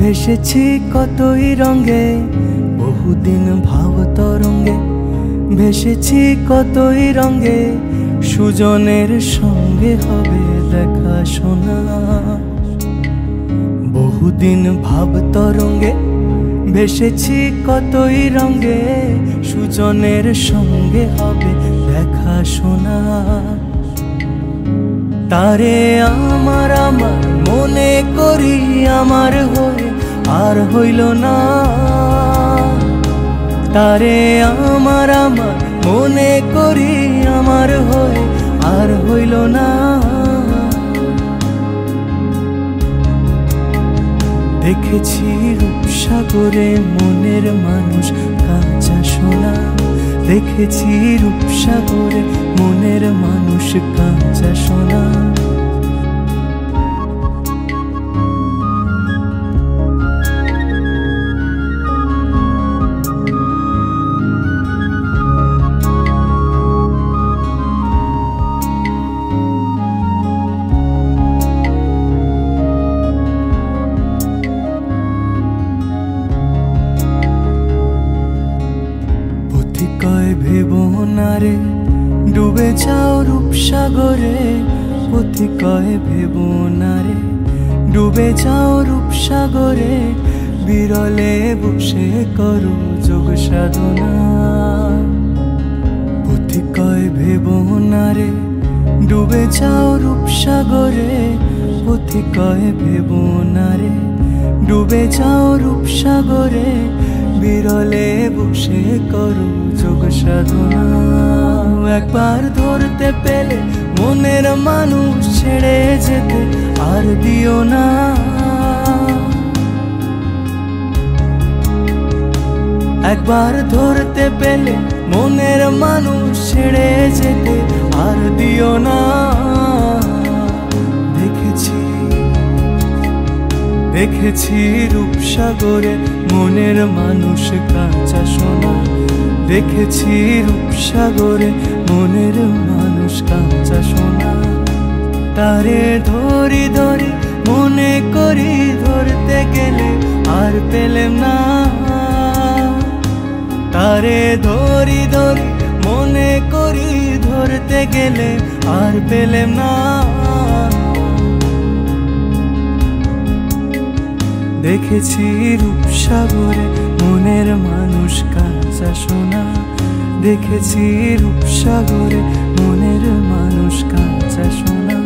ভেসেছি কতই রঙে, বহুদিন ভাব তরঙ্গে। ভেসেছি কতই রঙে, সুজনের সঙ্গে হবে দেখা শোনা। বহুদিন ভাব তরঙ্গে, ভেসেছি কতই রঙে, সুজনের সঙ্গে হবে দেখা শোনা। তারে আমার আমার মনে করি আমার হয়ে আর হইল না। তারে আমার আমার মনে করি আমার হয়ে আর হইল না। দেখেছি রূপসাগরে মনের মানুষ কাঁচা সোনা। দেখেছি রূপসাগরে মনের মানুষ কাঁচা সোনা। ভেবো না রে ডুবে যাও রূপসাগরে, পথি কয় ভেবো না রে ডুবে যাও রূপসাগরে। বিরলে বসে করো যোগ সাধনা। পথি কয় ভেবো না রে ডুবে যাও রূপসাগরে, পথি কয় ভেবো না রে ডুবে যাও রূপসাগরে। বিরলে বসে করো যোগ সাধনা। একবার ধরতে পেলে মনের মানুষ ছেড়ে যেতে আর দিও না। একবার ধরতে পেলে মনের মানুষ ছেড়ে যেতে আর দিও না। দেখেছি রূপসাগরে মনের মানুষ কাঁচা সোনা। দেখেছি রূপসাগরে মনের মানুষ কাঁচা সোনা। তারে ধরি ধরি মনে করি ধরতে গেলে আর পেলেম না। তারে ধরি ধরি মনে করি ধরতে গেলে আর পেলেম না। দেখেছি রূপসাগরে মনের মানুষ কাঁচা সোনা। দেখেছি রূপসাগরে মনের মানুষ কাঁচা সোনা।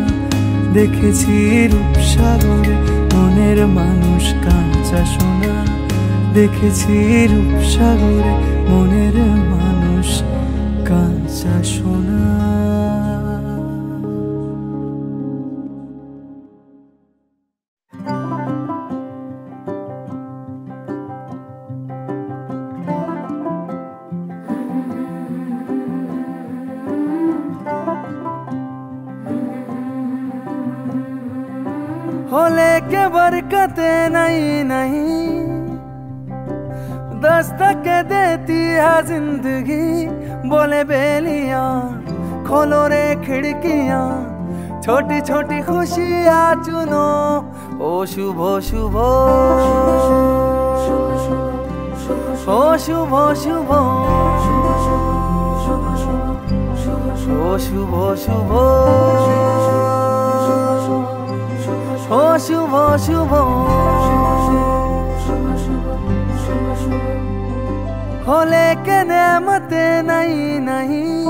দেখেছি রূপসাগরে মনের মানুষ কাঁচা সোনা। দেখেছি রূপসাগরে মনের মানুষ কাঁচা সোনা। होले के बरकते नहीं नहीं दस्तक देती है जिंदगी। बोले बेलियां खोलो रे खिड़कियां, छोटी छोटी खुशियां चुनो। ओ शुभ शुभ ओ शुभ शुभ ओ शुभ शुभ ओ शुभ शुभ हो लेके नेमते नहीं नहीं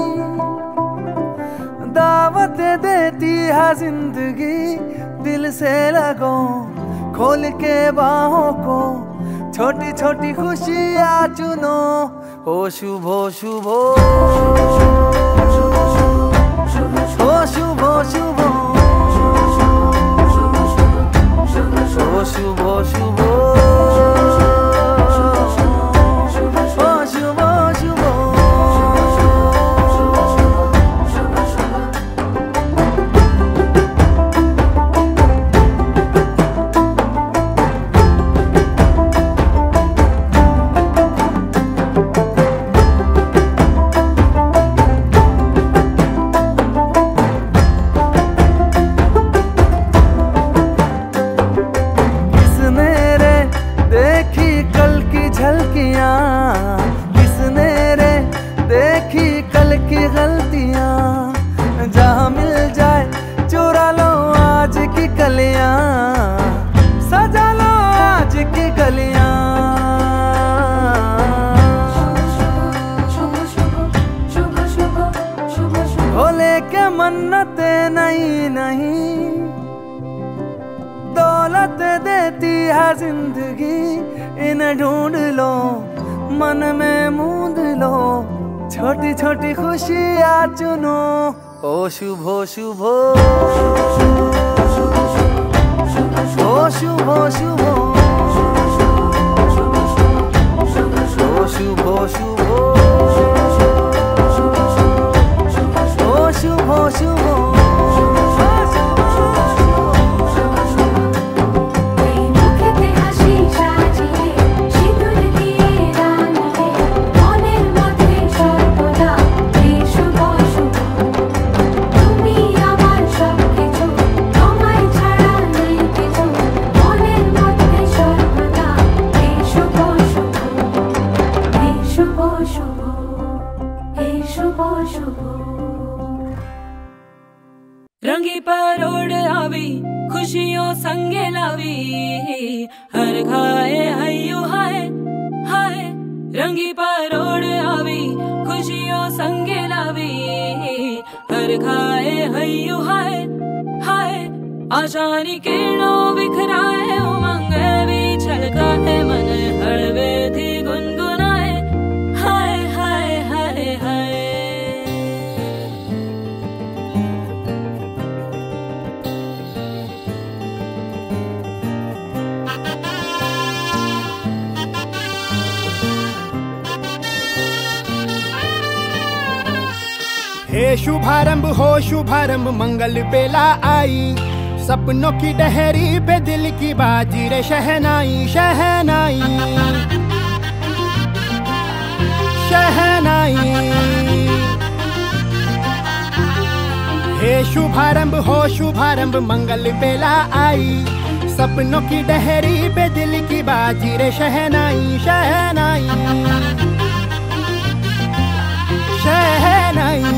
दावत देती है जिंदगी। दिल से लगो खोल के बाहों को, छोटी छोटी खुशियां चुनो। हो शुभ शुभ हो शुभ शुभ ओ शुभ शुभ ओ शुभ शुभ। मन्नते नहीं नहीं, दौलत देती है जिंदगी, इन्हें ढूंढ लो मन में मूंद लो, छोटी छोटी खुशियाँ चुनो। ओ शुभो शुभो, ओ शुभो शुभो, ओ शुभो शुभो, ओ शुभो शुभो। रंगी परोड़ आवी खुशियों संगे लावी, हर खाए हयू हाय हाय। रंगी परोड़ आवी खुशियों संगे लावी, हर खाए हयू हाय हाय। आशानी किरणों बिखराए उमंग भी छलकाए, मन हड़वे थी गुनगुनाए हाय हाय हाय हाय। हे शुभारंभ हो शुभारंभ मंगल बेला आई, सपनों की डहरी पे दिल की बाजी रे शहनाई शहनाई शहनाई। हे शुभारंभ हो शुभारंभ मंगल बेला आई, सपनों की डहरी पे दिल की बाजी रे शहनाई शहनाई शहनाई।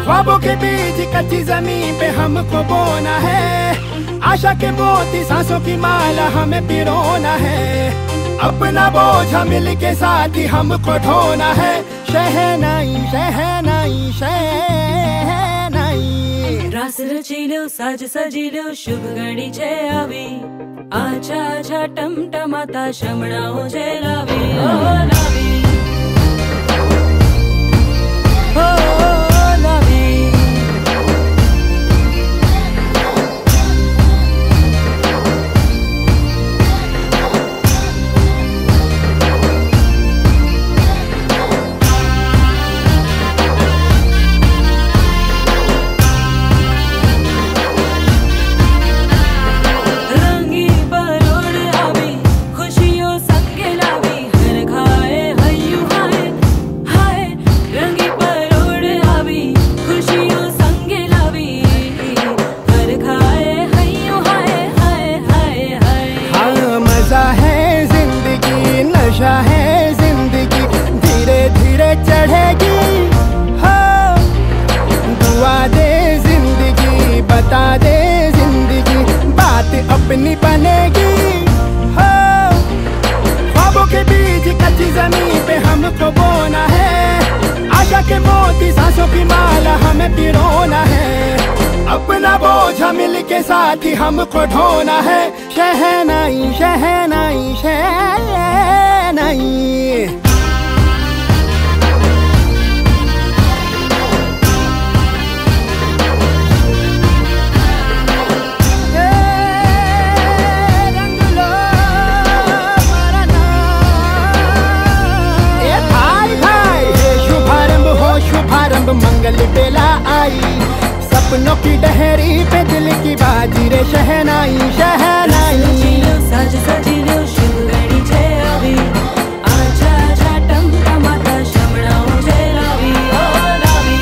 ख्वाबों के बीज कच्ची जमीन पे हमको बोना है, आशा के मोती सांसों की माला हमें पिरोना है, अपना बोझ मिल के साथ ही हमको ढोना है। शहनाई शहनाई शहनाई। रास रचिलो साज सजिलो शुभ घड़ी छे आवी, आछा आछा टमटमाता शमणाओ छे लावी ओ लावी ओ लावी। नशा है जिंदगी धीरे धीरे चढ़ेगी हो, दुआ दे जिंदगी बता दे जिंदगी बात अपनी बनेगी हो। ख्वाबों के बीज कच्ची जमीन पे हमको बोना है, आशा के मोती सांसों की माला हमें पिरोना है, अपना बोझ मिल के साथ ही हमको ढोना है। शहनाई शहनाई शहनाई। शुभारंभ मंगल बेला आई, सपनों की डहरी पे दिल की बाजी रे शहनाई शहनाई। साज सजिलो शुभ घड़ी छे आवी, आछा आछा टमटमाता शमणाओ छे लावी ओ लावी।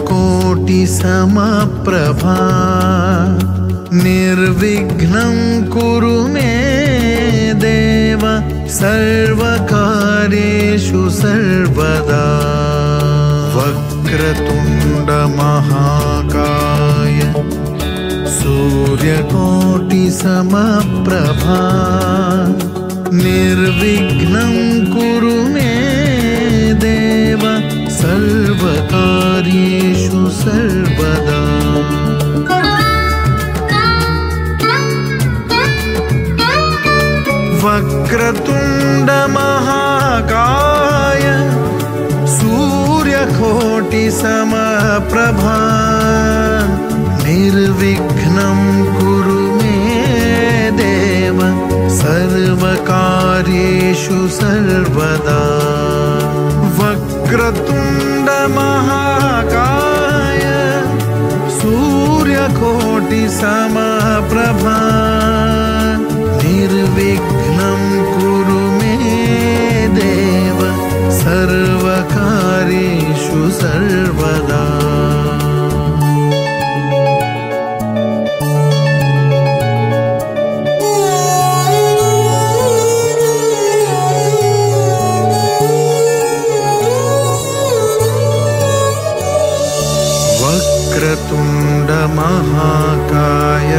सूर्यकोटि समप्रभा निर्विघ्नं कुरु मे देव सर्वकार्येषु सर्वदा वक्रतुण्ड महाकाय सूर्यकोटि समप्रभा निर्विघ्नं कुरु मे देव सर्वकार्येषु सर्वदा वक्रतुण्ड महाकाय सूर्यकोटि समप्रभा निर्विघ्नं कुरु मे देव सर्वकार्येषु सर्वदा वक्रतुण्ड महाकाय सूर्यकोटि समप्रभा निर्विघ्नं कुरु मे देव सर्वकार्येषु सर्वदा वक्रतुण्ड महाकाय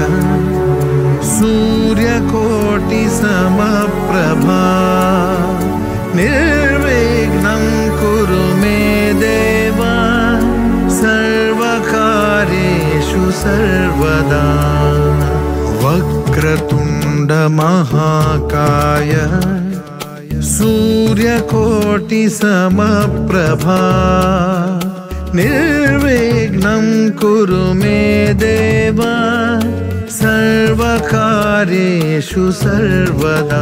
सूर्यकोटि समप्रभा निर्विघ्नं कुरु मे देव सर्वकार्येषु सर्वदा वक्रतुण्ड महाकाय सूर्यकोटि समप्रभा निर्विघ्नं कुरु मे देव सर्वकार्येषु सर्वदा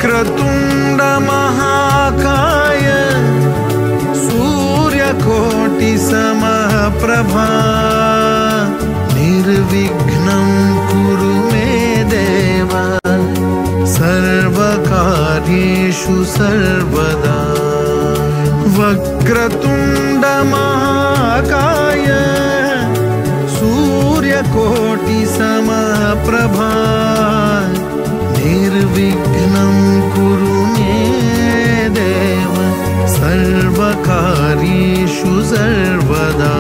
वक्रतुण्ड महाकाय सूर्यकोटि समप्रभा निर्विघ्नं कुरु मे देव सर्वकार्येषु सर्वदा वक्रतुण्ड महाकाय सूर्यकोटि समप्रभा निर्विघ्नं कुरु मे देव सर्वकार्येषु सर्वदा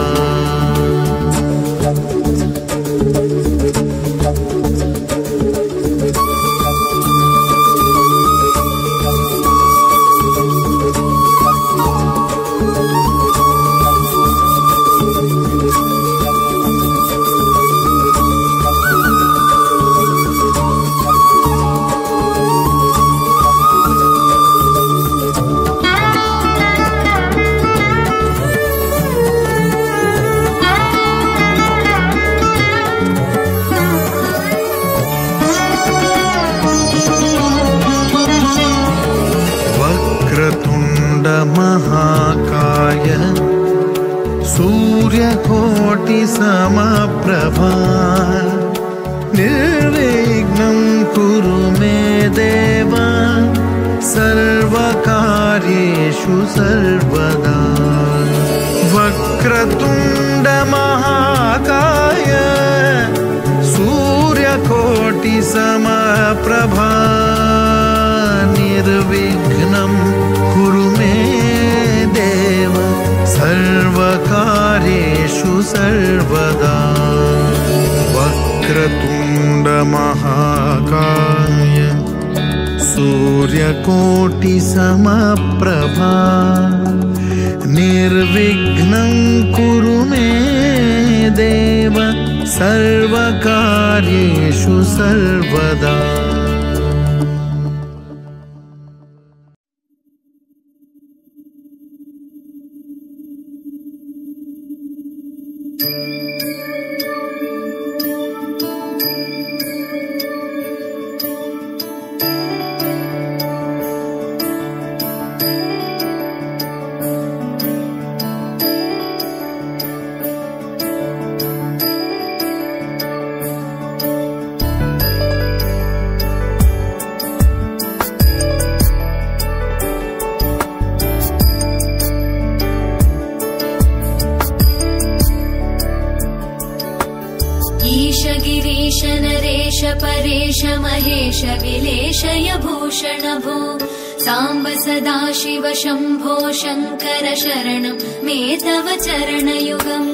महाकाय सूर्यकोटि समप्रभा निर्विघ्नं कुरु मे देव सर्वकार्येषु सर्वदा वक्रतुण्ड महाकाय सूर्यकोटि समप्रभा निर्विघ्नं कुरु मे देव सर्वकार्येषु सर्वदा वक्रतुण्ड महाकाय सूर्यकोटि समप्रभा निर्विघ्नं कुरु मे देव सर्वकार्येषु सर्वदा गिरीश नरेश परेश महेश विलेशय भूषण भो साम्ब सदा शिव शम्भो शङ्कर शरणं मे तव चरणयुगम्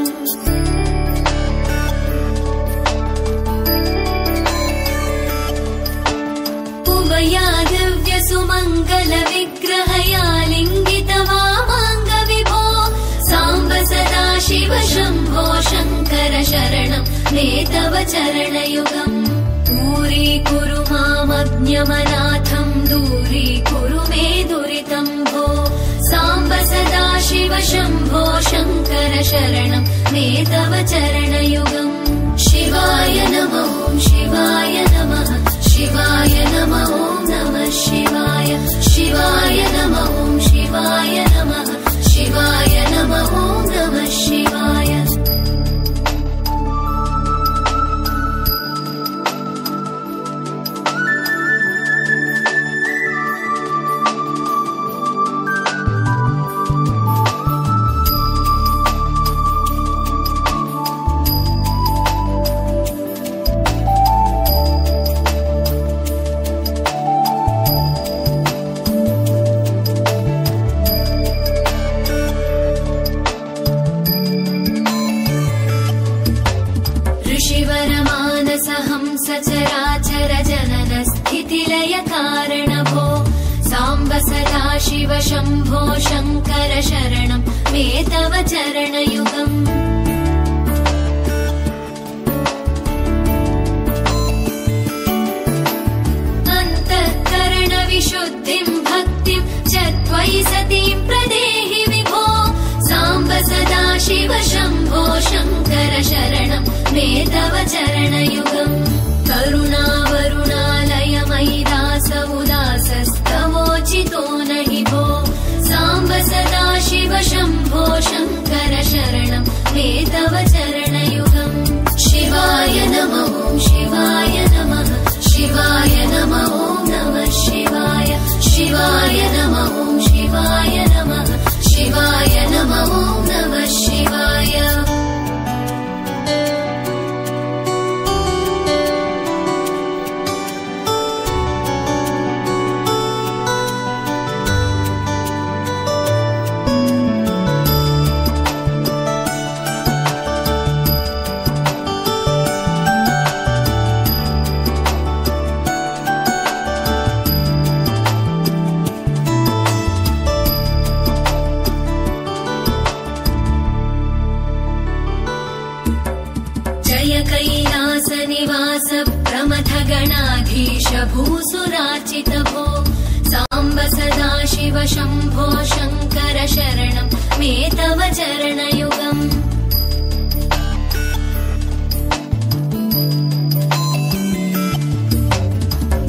उमया दिव्य सुमङ्गल विग्रहया लिङ्गित वामाङ्ग विभो साम्ब सदा शिव शम्भो शङ्कर शरणं मे तव चरणयुगम् दूरीकुरु मामज्ञमनाथं दूरीकुरु मे दुरितं भो साम्ब सदा शिव शम्भो शङ्कर शरणं मे तव चरणयुगम् शिवाय नमः शिवाय नमः शिवाय नमः नमः शिवाय शिवाय नमः शिवाय नमः शिवाय नमः नमः शिवाय सचराचर जनन स्थितिलय कारण भो साम्ब सदा शिव शम्भो शङ्कर शरणं मे तव चरणयुगम् अन्तःकरण विशुद्धिं भक्तिं च त्वयि सतीं प्रदेहि विभो साम्ब सदा शिव शम्भो शङ्कर शरणं मे तव चरणयुगम् करुणावरुणालय मयि दास उदासस्तवोचितो नहि भो साम्ब सदा शिव शम्भो शङ्कर शरणं मे तव चरणयुगम् शिवाय नमः शिवाय नमः शिवाय नमः नमः शिवाय शिवाय नमः शिवाय नमः शिवाय नमः नमः शिवाय कैलासनिवास प्रमथ गणाधीश भूसुरार्चित भो साम्ब सदा शिव शम्भो शङ्कर शरणं मे तव चरणयुगम्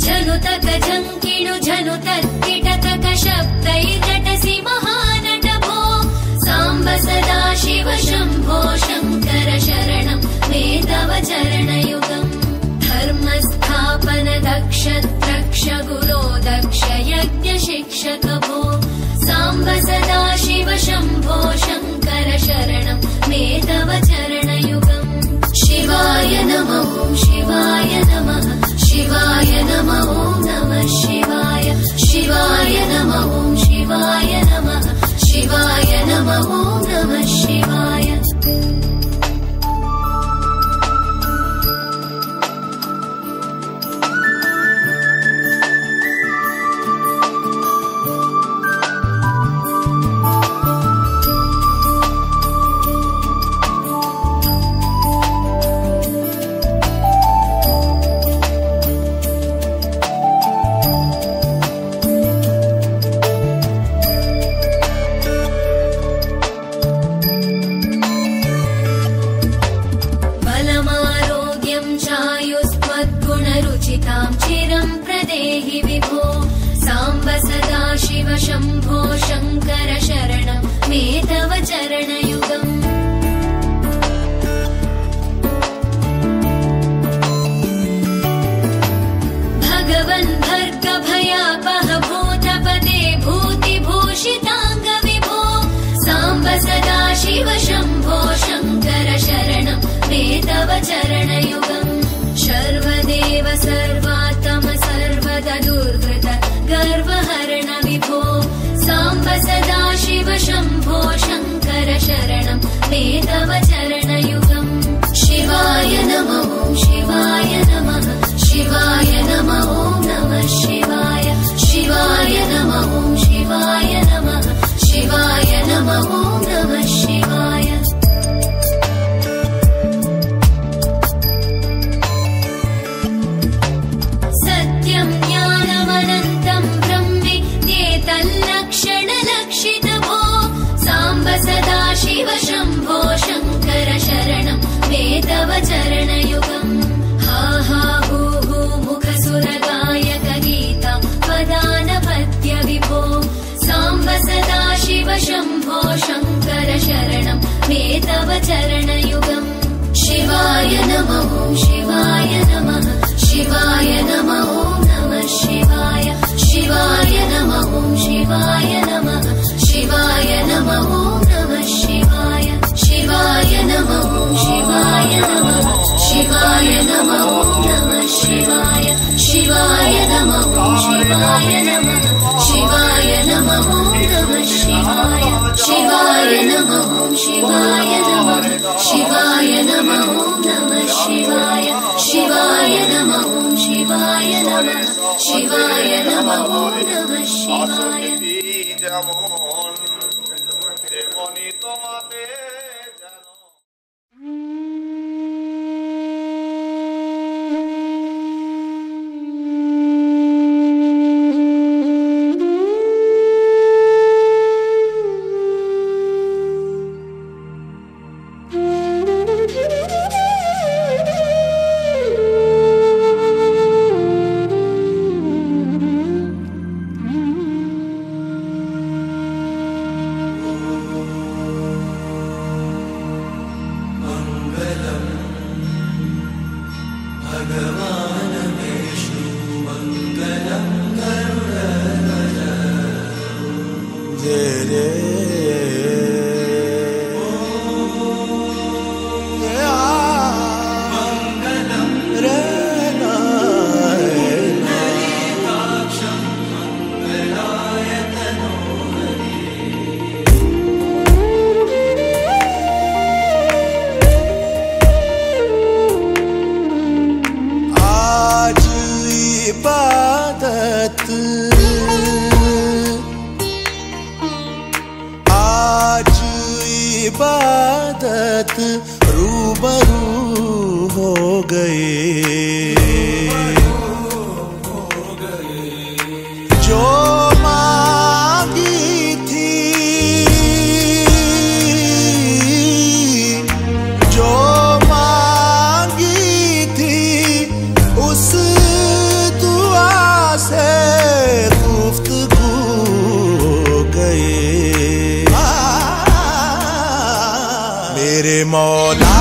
झनुतक झङ्किणु झनुतत्किटतक शब्दैर्नटसि महानट भो साम्ब सदा शिव शम्भो शङ्कर शरणं मे तव चरणयुगम् धर्मस्थापन दक्ष द्रक्ष गुरो दक्ष यज्ञ शिक्षक भो साम्ब सदा शिव शम्भो शङ्कर शरणं मे तव चरणयुगम् शिवाय नमः शिवाय नमः शिवाय नमः नमः शिवाय शिवाय नमः शिवाय नमः शिवाय नमः नमः शिवाय चिरं प्रदेहि विभो साम्ब सदा शिव शम्भो शङ्कर शरणं मे तव चरणयुगम् भगवन् भर्ग भयापह भूतपदे भूतिभूषिताङ्ग विभो साम्ब सदा शिव शम्भो शङ्कर शरणं मे तव चरणयुगम् शिवाय नमः नमः शिवाय शिवाय नमः शिवाय नमः शिवाय नमः नमः शिवाय शिवाय नमः शिवाय नमः शिवाय नमः नमः शिवाय शिवाय नमः शिवाय नमः शिवाय नमः नमः शिवाय যেমন তেমনি তোমাতে জানো। आज इबादत रूबरू हो गए, जो मांगी थी, जो मांगी थी, उस दुआ से गुफ्तगू हो गए। मेरे मौला,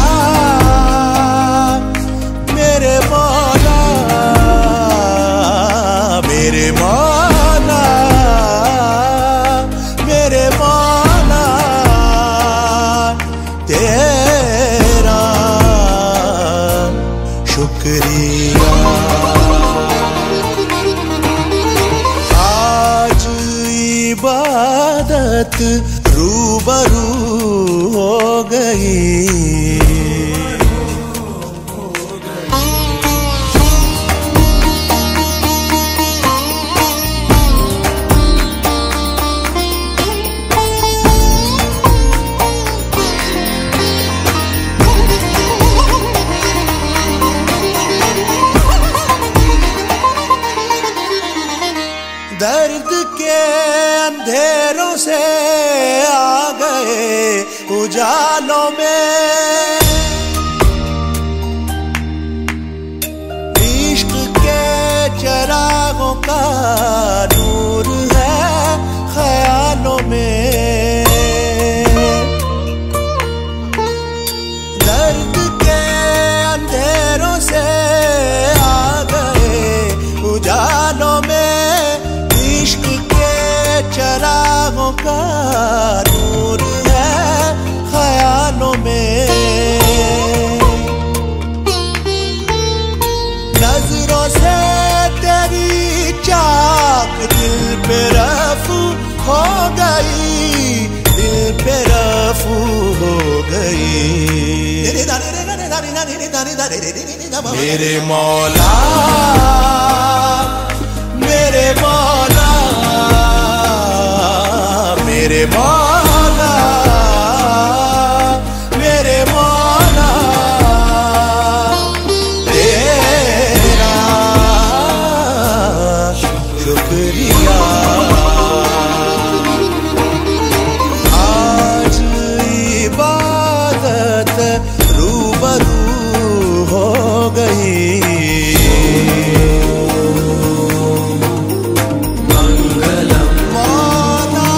मेरे मौला, मेरे मौला, मेरे मौला, तेरा शुक्रिया। आज इबादत रूबरू हो गई। दर्द के अंधेरों से आ गए उजालों में, इश्क के चिरागों का नूर है ख्यालों में। दर्द के अंधेरों से आ गए उजालों में, इश्क के चिरागों का नूर है ख्यालों में। नजरों से तेरी चाक दिल पे रफू हो गई, दिल पे रफू हो गई। मेरे मौला, मेरे मौला, मेरे मौला, मेरे मौला, तेरा शुक्रिया। आज इबादत रूबरू हो गई। मंगलम मौला,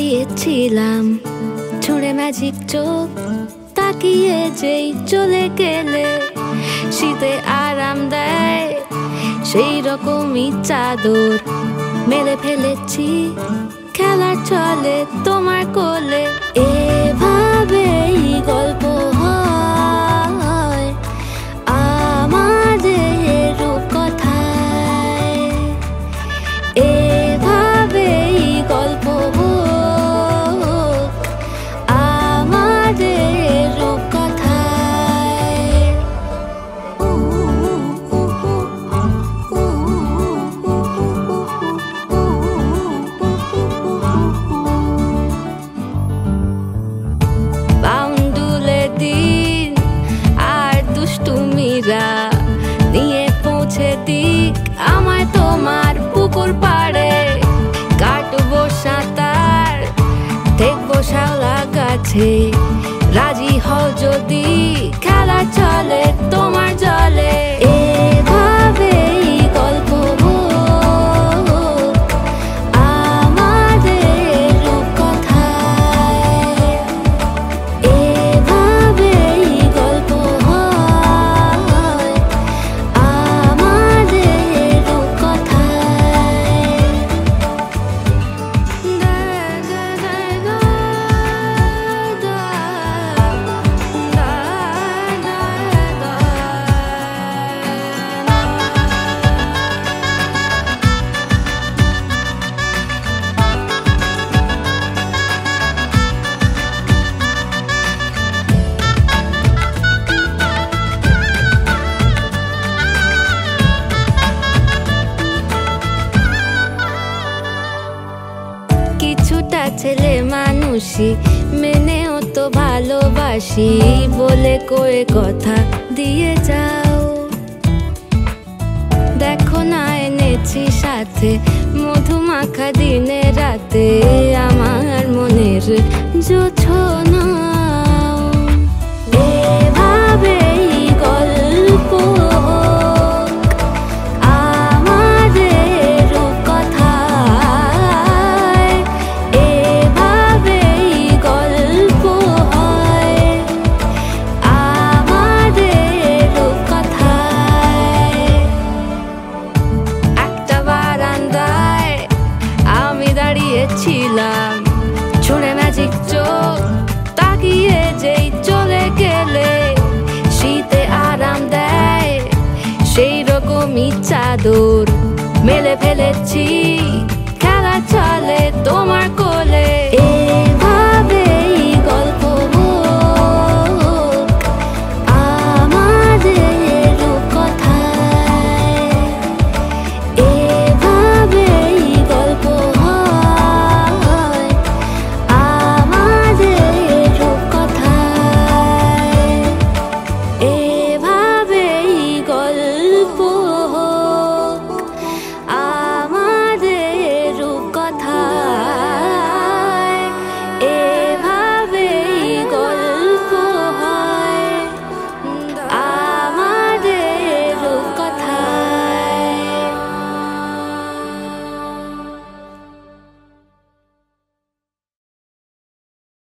দাঁড়িয়েছিলাম ছুঁড়ে ম্যাজিক চোখ তাকিয়ে যেই চলে গেলে শীতে আরাম দেয় সেই রকমই চাদর মেলে ফেলেছি খেলার চলে তোমার কোলে এভাবেই গল্প হয় আমাদের রূপকথায় এভাবেই গল্প হোক আমাদের রূপকথায় বাউন্ডুলে দিন আর দুষ্টুমিরা নিয়ে পৌঁছে দিক আমায় তোমার পুকুর পাড়ে কাটবো সাঁতার দেখবো শাওলা গাছে রাজি হও যদি খেলা চলে তোমার জলে এভাবেই গল্প হোক আমাদের রূপকথায় এভাবেই গল্প হয় আমাদের রূপকথায় কিছুটা ছেলে মানুষই মেনেও তো ভালোবাসি বলে কয়ে কথা দিয়ে যাও দেখো না এনেছি সাথে মধুমাখা দিনে রাতে আমার মনের জোছনা এভাবেই গল্প হোক আমাদের রূপকথায় এভাবেই গল্প হয় আমাদের রূপকথায় একটা বারান্দায় আমি দাঁড়িয়েছিলাম ছুঁড়ে ম্যাজিক চোখ তাকিয়ে যেই চলে গেলে শীতে আরাম দেয় সেই রকমই চাদর মেলে ফেলেছি